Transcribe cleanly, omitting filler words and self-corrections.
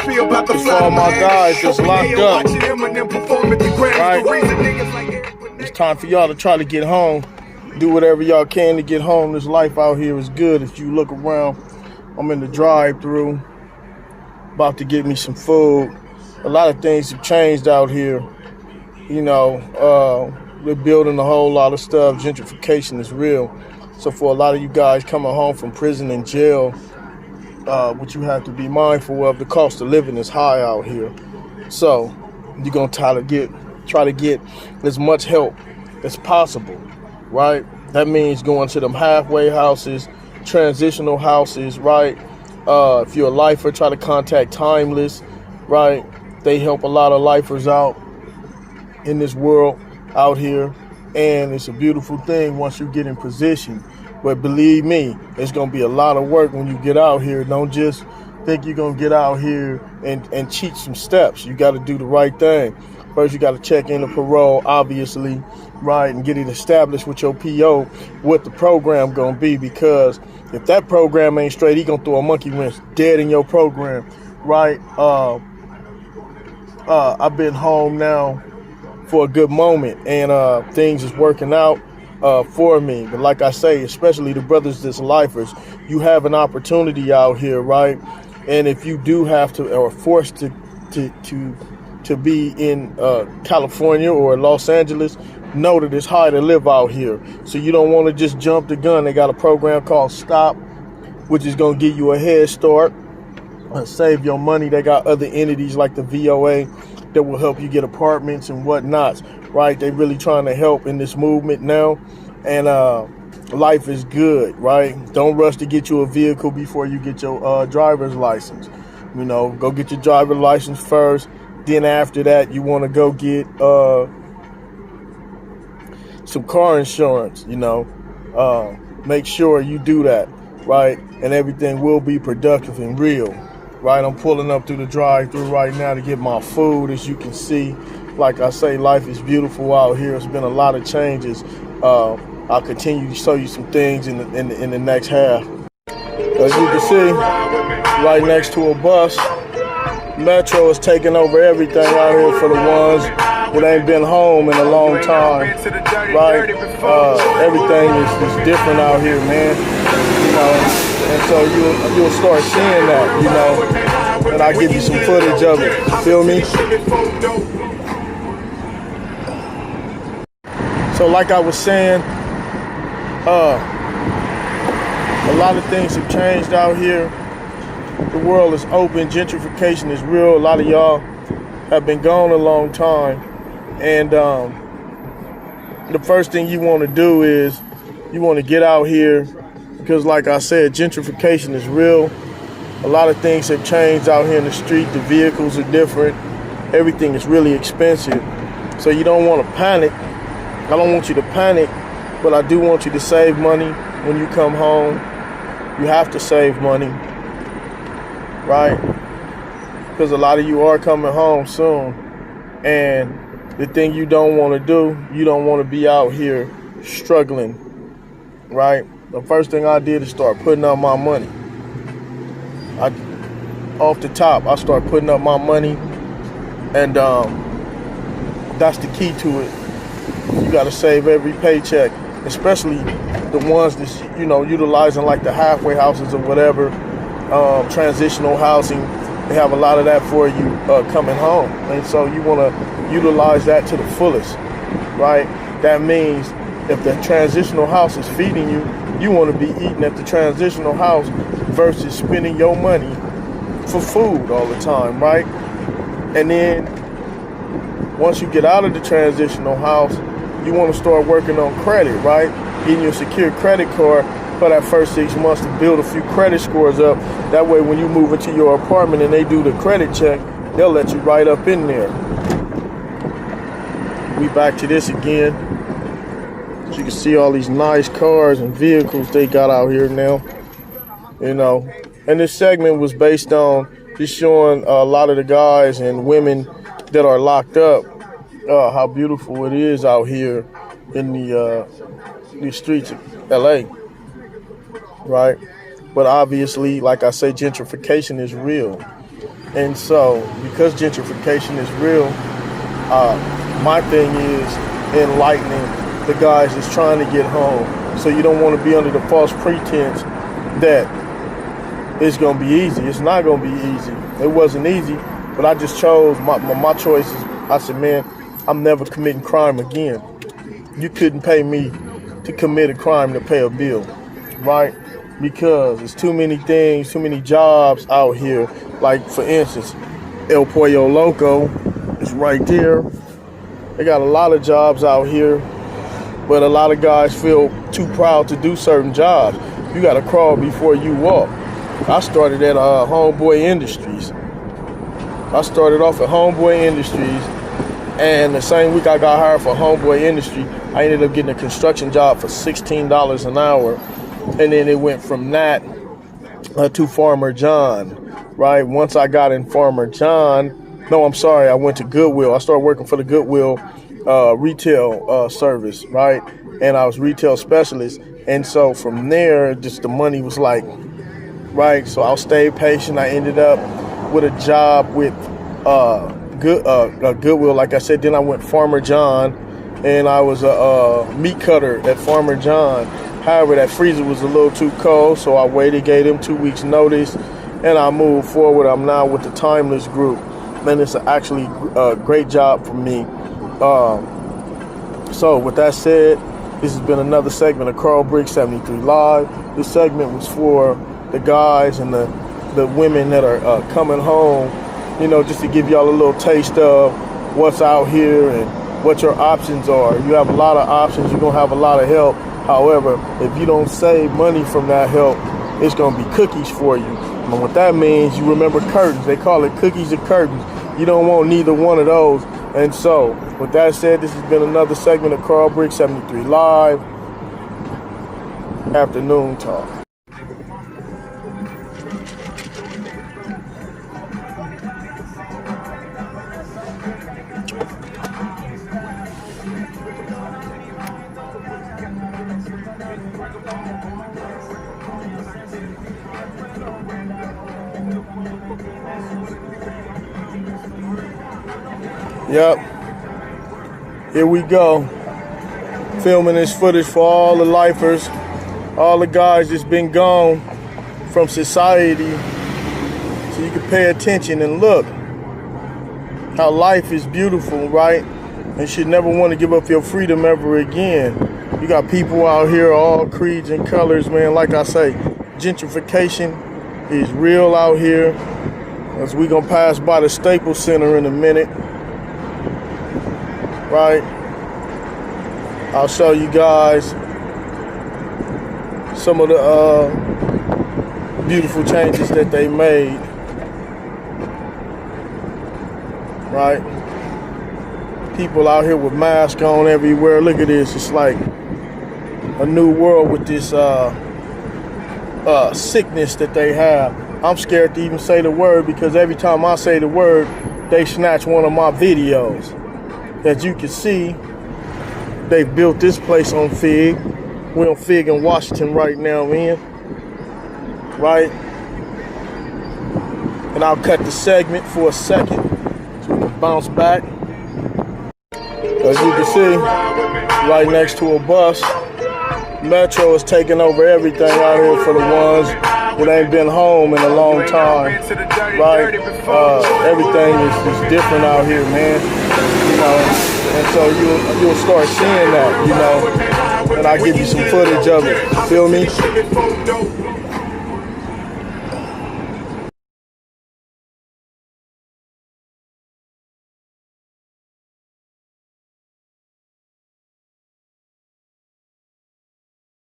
It's for all my guys that's locked up. Right? It's time for y'all to try to get home. Do whatever y'all can to get home. This life out here is good. If you look around, I'm in the drive-thru, about to get me some food. A lot of things have changed out here. You know, we're building a whole lot of stuff. Gentrification is real. So for a lot of you guys coming home from prison and jail, what you have to be mindful of, the cost of living is high out here. So you're gonna try to get as much help as possible, right? That means going to them halfway houses, transitional houses, right? If you're a lifer, try to contact Timeless, right? They help a lot of lifers out in this world out here, and it's a beautiful thing once you get in position. But believe me, it's gonna be a lot of work when you get out here. Don't just think you're gonna get out here and cheat some steps. You gotta do the right thing. First, you gotta check in the parole, obviously, right, and get it established with your PO what the program gonna be, because if that program ain't straight, he gonna throw a monkey wrench dead in your program, right? I've been home now for a good moment, and things is working out for me. But like I say, especially the brothers that's lifers, you have an opportunity out here, right? And if you do have to or forced to be in California or Los Angeles, know that it's hard to live out here. So you don't want to just jump the gun. They got a program called STOP, which is going to give you a head start, save your money. They got other entities like the VOA that will help you get apartments and whatnot, right? They really trying to help in this movement now, and life is good, right? Don't rush to get you a vehicle before you get your driver's license. You know, go get your driver's license first. Then after that, you want to go get some car insurance, you know. Make sure you do that, right? And everything will be productive and real, right? I'm pulling up through the drive-thru right now to get my food. As you can see, like I say, life is beautiful out here. It's been a lot of changes. I'll continue to show you some things in the next half. As you can see, right next to a bus, Metro is taking over everything out here for the ones that ain't been home in a long time, right? Everything is different out here, man. You know, and so you'll start seeing that, you know, and I'll give you some footage of it. Feel me? So like I was saying, a lot of things have changed out here. The world is open. Gentrification is real. A lot of y'all have been gone a long time. And the first thing you want to do is you want to get out here, because like I said, gentrification is real. A lot of things have changed out here in the street. The vehicles are different. Everything is really expensive. So you don't want to panic. I don't want you to panic, but I do want you to save money when you come home. You have to save money, right? Because a lot of you are coming home soon. And the thing you don't want to do, you don't want to be out here struggling, right? The first thing I did is start putting up my money. Off the top, I start putting up my money, and that's the key to it. You got to save every paycheck, especially the ones that, you know, utilizing like the halfway houses or whatever, transitional housing. They have a lot of that for you coming home. And so you want to utilize that to the fullest, right? That means if the transitional house is feeding you, you want to be eating at the transitional house versus spending your money for food all the time, right? And then once you get out of the transitional house, you want to start working on credit, right? Getting your secure credit card for that first 6 months to build a few credit scores up. That way when you move into your apartment and they do the credit check, they'll let you right up in there. We back to this again. As you can see all these nice cars and vehicles they got out here now, you know. And this segment was based on just showing a lot of the guys and women that are locked up, how beautiful it is out here in the streets of LA, right? But obviously, like I say, gentrification is real. And so, because gentrification is real, my thing is enlightening the guys that's trying to get home. So you don't want to be under the false pretense that it's going to be easy. It's not going to be easy. It wasn't easy, but I just chose my choices. I said, man, I'm never committing crime again. You couldn't pay me to commit a crime to pay a bill, right? Because there's too many things, too many jobs out here. Like, for instance, El Pollo Loco is right there. They got a lot of jobs out here, but a lot of guys feel too proud to do certain jobs. You got to crawl before you walk. I started at Homeboy Industries. I started off at Homeboy Industries, and the same week I got hired for Homeboy Industry, I ended up getting a construction job for $16 an hour. And then it went from that to Farmer John, right? Once I got in Farmer John, I went to Goodwill. I started working for the Goodwill retail service, right? And I was retail specialist. And so from there, just the money was like, right? So I'll stay patient. I ended up with a job with Goodwill, like I said. Then I went Farmer John, and I was a meat cutter at Farmer John. However, that freezer was a little too cold, so I waited, gave them 2 weeks notice, and I moved forward. I'm now with the Timeless Group, and it's actually a great job for me. So with that said, this has been another segment of Carl Briggs 73 Live. This segment was for the guys and the women that are coming home, just to give y'all a little taste of what's out here and what your options are. You have a lot of options. You're going to have a lot of help. However, if you don't save money from that help, it's going to be cookies for you. And what that means, you remember curtains. They call it cookies and curtains. You don't want neither one of those. And so, with that said, this has been another segment of Carl Briggs 73 Live Afternoon Talk. Yep. Here we go. Filming this footage for all the lifers, all the guys that's been gone from society, so you can pay attention and look how life is beautiful, right? And should never want to give up your freedom ever again. You got people out here, all creeds and colors, man. Like I say, gentrification is real out here. As we gonna pass by the Staples Center in a minute. Right, I'll show you guys some of the beautiful changes that they made. Right, people out here with masks on everywhere. Look at this. It's like a new world with this sickness that they have. I'm scared to even say the word, because every time I say the word, they snatch one of my videos. As you can see, they built this place on Fig. We're on Fig in Washington right now, man. Right? And I'll cut the segment for a second so we can bounce back. As you can see, right next to a bus, Metro is taking over everything out here for the ones that ain't been home in a long time. Right? Everything is different out here, man. And so you'll start seeing that, and I'll give you some footage of it. Feel me?